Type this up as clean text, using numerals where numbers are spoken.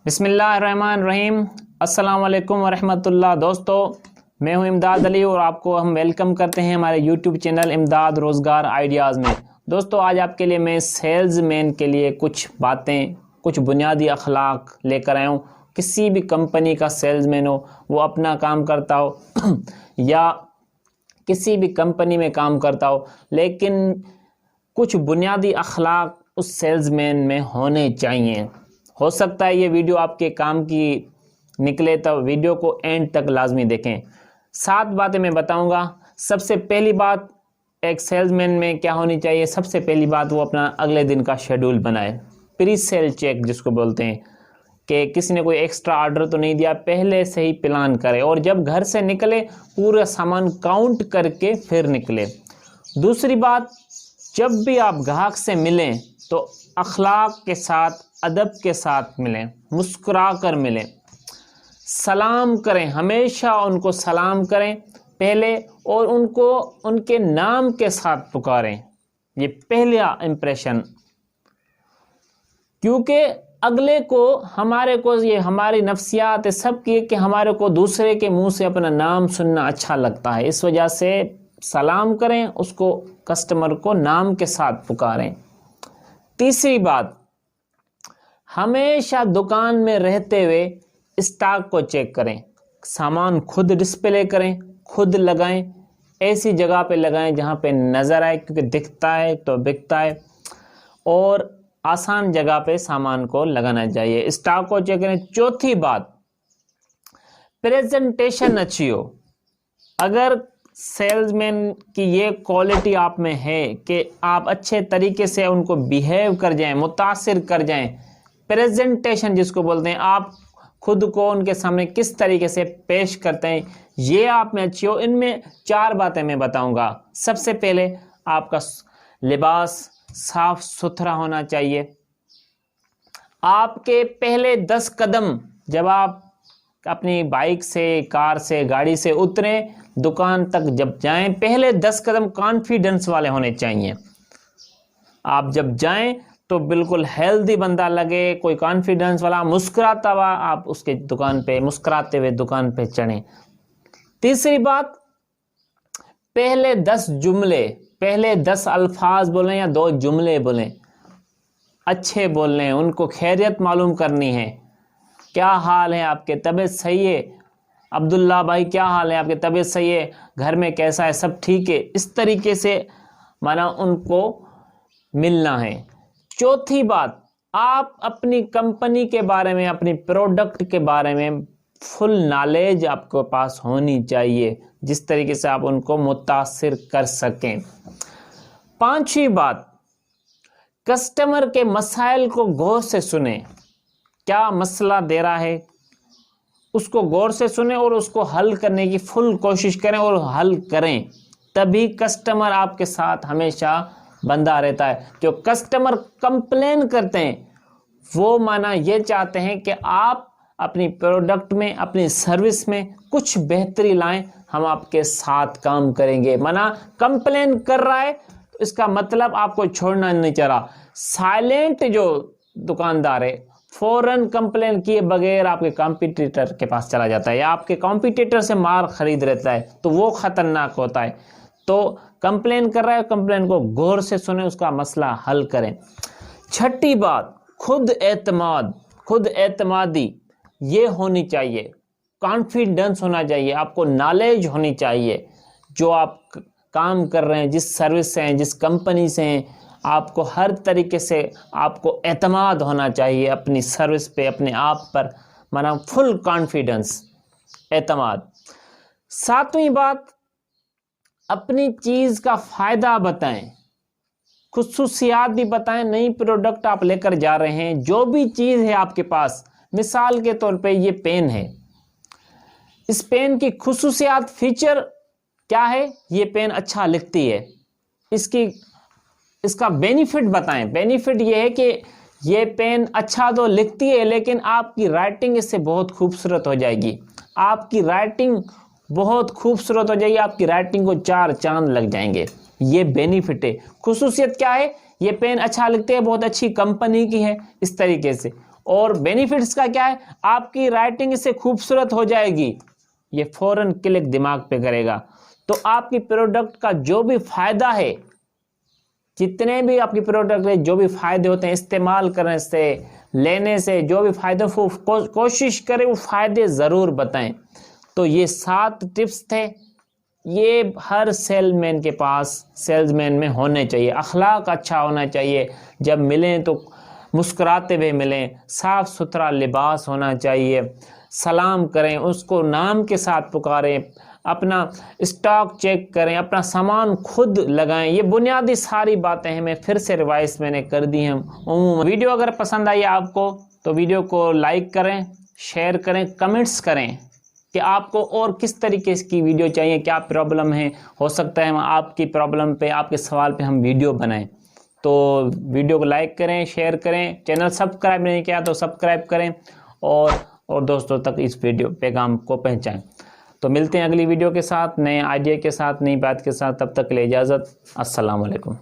بسم اللہ الرحمن الرحیم۔ السلام علیکم ورحمۃ اللہ۔ دوستو، میں ہوں امداد علی اور آپ کو ہم ویلکم کرتے ہیں ہمارے یوٹیوب چینل امداد روزگار آئیڈیاز میں۔ دوستو، آج آپ کے لیے میں سیلز مین کے لیے کچھ باتیں، کچھ بنیادی اخلاق لے کر آیا ہوں۔ کسی بھی کمپنی کا سیلز مین ہو، وہ اپنا کام کرتا ہو یا کسی بھی کمپنی میں کام کرتا ہو، لیکن کچھ بنیادی اخلاق اس سیلز مین میں ہونے چاہیے۔ ہو سکتا ہے یہ ویڈیو آپ کے کام کی نکلے، تو ویڈیو کو اینڈ تک لازمی دیکھیں۔ 7 باتیں میں بتاؤں گا۔ سب سے پہلی بات ایک سیلز مین میں کیا ہونی چاہیے؟ سب سے پہلی بات وہ اپنا اگلے دن کا شیڈول بنائے، پری سیل چیک جس کو بولتے ہیں، کہ کسی نے کوئی ایکسٹرا آرڈر تو نہیں دیا، پہلے سے ہی پلان کرے، اور جب گھر سے نکلے پورا سامان کاؤنٹ کر کے پھر نکلے۔ دوسری بات، جب بھی آپ گاہک سے ملیں تو اخلاق کے ساتھ، ادب کے ساتھ ملیں، مسکرا کر ملیں، سلام کریں، ہمیشہ ان کو سلام کریں پہلے، اور ان کو ان کے نام کے ساتھ پکاریں۔ یہ پہلا امپریشن، کیونکہ اگلے کو، ہمارے کو، یہ ہماری نفسیات ہے سب کی کہ ہمارے کو دوسرے کے منہ سے اپنا نام سننا اچھا لگتا ہے، اس وجہ سے سلام کریں، اس کو، کسٹمر کو نام کے ساتھ پکاریں۔ تیسری بات، ہمیشہ دکان میں رہتے ہوئے اسٹاک کو چیک کریں، سامان خود ڈسپلے کریں، خود لگائیں، ایسی جگہ پہ لگائیں جہاں پہ نظر آئے، کیونکہ دکھتا ہے تو بکتا ہے، اور آسان جگہ پہ سامان کو لگانا چاہیے، اسٹاک کو چیک کریں۔ چوتھی بات، پریزنٹیشن اچھی ہو۔ اگر سیلز مین کی یہ کوالٹی آپ میں ہے کہ آپ اچھے طریقے سے ان کو بیہیو کر جائیں، متاثر کر جائیں، پریزنٹیشن جس کو بولتے ہیں، آپ خود کو ان کے سامنے کس طریقے سے پیش کرتے ہیں، یہ آپ میں اچھی ہو۔ ان میں 4 باتیں میں بتاؤں گا۔ سب سے پہلے آپ کا لباس صاف ستھرا ہونا چاہیے۔ آپ کے پہلے 10 قدم جب آپ اپنی بائک سے، کار سے، گاڑی سے اتریں، دکان تک جب جائیں، پہلے 10 قدم کانفیڈنس والے ہونے چاہیے۔ آپ جب جائیں تو بالکل ہیلدی بندہ لگے، کوئی کانفیڈنس والا، مسکراتا ہوا، آپ اس کے دکان پہ مسکراتے ہوئے دکان پہ چڑھیں۔ تیسری بات، پہلے 10 جملے، پہلے 10 الفاظ بولیں یا 2 جملے بولیں، اچھے بولیں، ان کو خیریت معلوم کرنی ہے۔ کیا حال ہے آپ کے؟ طبیعت صحیح ہے؟ عبداللہ بھائی کیا حال ہے آپ کے؟ طبیعت صحیح ہے؟ گھر میں کیسا ہے؟ سب ٹھیک ہے؟ اس طریقے سے مانا ان کو ملنا ہے۔ چوتھی بات، آپ اپنی کمپنی کے بارے میں، اپنی پروڈکٹ کے بارے میں فل نالج آپ کے پاس ہونی چاہیے، جس طریقے سے آپ ان کو متاثر کر سکیں۔ 5ویں بات، کسٹمر کے مسائل کو غور سے سنیں۔ کیا مسئلہ دے رہا ہے، اس کو غور سے سنیں اور اس کو حل کرنے کی فل کوشش کریں اور حل کریں، تبھی کسٹمر آپ کے ساتھ ہمیشہ بندہ رہتا ہے۔ جو کسٹمر کمپلین کرتے ہیں، وہ مانا یہ چاہتے ہیں کہ آپ اپنی پروڈکٹ میں، اپنی سروس میں کچھ بہتری لائیں، ہم آپ کے ساتھ کام کریں گے۔ مانا کمپلین کر رہا ہے تو اس کا مطلب آپ کو چھوڑنا نہیں چاہ رہا۔ سائلنٹ جو دکاندار ہے، فوراً کمپلین کیے بغیر آپ کے کمپیٹیٹر کے پاس چلا جاتا ہے، یا آپ کے کمپیٹیٹر سے مار خرید رہتا ہے، تو وہ خطرناک ہوتا ہے۔ تو کمپلین کر رہا ہے، کمپلین کو غور سے سنیں، اس کا مسئلہ حل کریں۔ 6ٹھی بات، خود اعتماد، خود اعتمادی یہ ہونی چاہیے، کانفیڈنس ہونا چاہیے، آپ کو نالج ہونی چاہیے، جو آپ کام کر رہے ہیں، جس سروس سے ہیں، جس کمپنی سے ہیں، آپ کو ہر طریقے سے آپ کو اعتماد ہونا چاہیے اپنی سروس پہ، اپنے آپ پر، مانا فل کانفیڈنس، اعتماد۔ 7ویں بات، اپنی چیز کا فائدہ بتائیں، خصوصیات بھی بتائیں۔ نئی پروڈکٹ آپ لے کر جا رہے ہیں، جو بھی چیز ہے آپ کے پاس، مثال کے طور پہ یہ پین ہے، اس پین کی خصوصیات، فیچر کیا ہے؟ یہ پین اچھا لکھتی ہے، اس کا بینیفٹ بتائیں۔ بینیفٹ یہ ہے کہ یہ پین اچھا تو لکھتی ہے، لیکن آپ کی رائٹنگ اس سے بہت خوبصورت ہو جائے گی، آپ کی رائٹنگ بہت خوبصورت ہو جائے گی، آپ کی رائٹنگ کو 4 چاند لگ جائیں گے۔ یہ بینیفٹ ہے۔ خصوصیت کیا ہے؟ یہ پین اچھا لکھتے ہیں، بہت اچھی کمپنی کی ہے، اس طریقے سے۔ اور بینیفٹس کا کیا ہے؟ آپ کی رائٹنگ اس سے خوبصورت ہو جائے گی، یہ فوراً کلک دماغ پہ کرے گا۔ تو آپ کی پروڈکٹ کا جو بھی فائدہ ہے، جتنے بھی آپ کی پروڈکٹ ہے جو بھی فائدے ہوتے ہیں استعمال کرنے سے، لینے سے جو بھی فائدے، کوشش کریں وہ فائدے ضرور بتائیں۔ تو یہ 7 ٹپس تھے، یہ ہر سیل مین کے پاس، سیلز مین میں ہونے چاہیے۔ اخلاق اچھا ہونا چاہیے، جب ملیں تو مسکراتے ہوئے ملیں، صاف ستھرا لباس ہونا چاہیے، سلام کریں، اس کو نام کے ساتھ پکاریں، اپنا اسٹاک چیک کریں، اپنا سامان خود لگائیں۔ یہ بنیادی ساری باتیں ہیں، میں پھر سے ریوائز میں نے کر دی ہیں عموماً۔ ویڈیو اگر پسند آئی آپ کو تو ویڈیو کو لائک کریں، شیئر کریں، کمنٹس کریں کہ آپ کو اور کس طریقے کی ویڈیو چاہیے، کیا پرابلم ہے، ہو سکتا ہے آپ کی پرابلم پہ، آپ کے سوال پہ ہم ویڈیو بنائیں۔ تو ویڈیو کو لائک کریں، شیئر کریں، چینل سبسکرائب نہیں کیا تو سبسکرائب کریں، اور دوستوں تک اس ویڈیو پیغام کو پہنچائیں۔ تو ملتے ہیں اگلی ویڈیو کے ساتھ، نئے آئیڈیا کے ساتھ، نئی بات کے ساتھ، تب تک کے لیے اجازت، السلام علیکم۔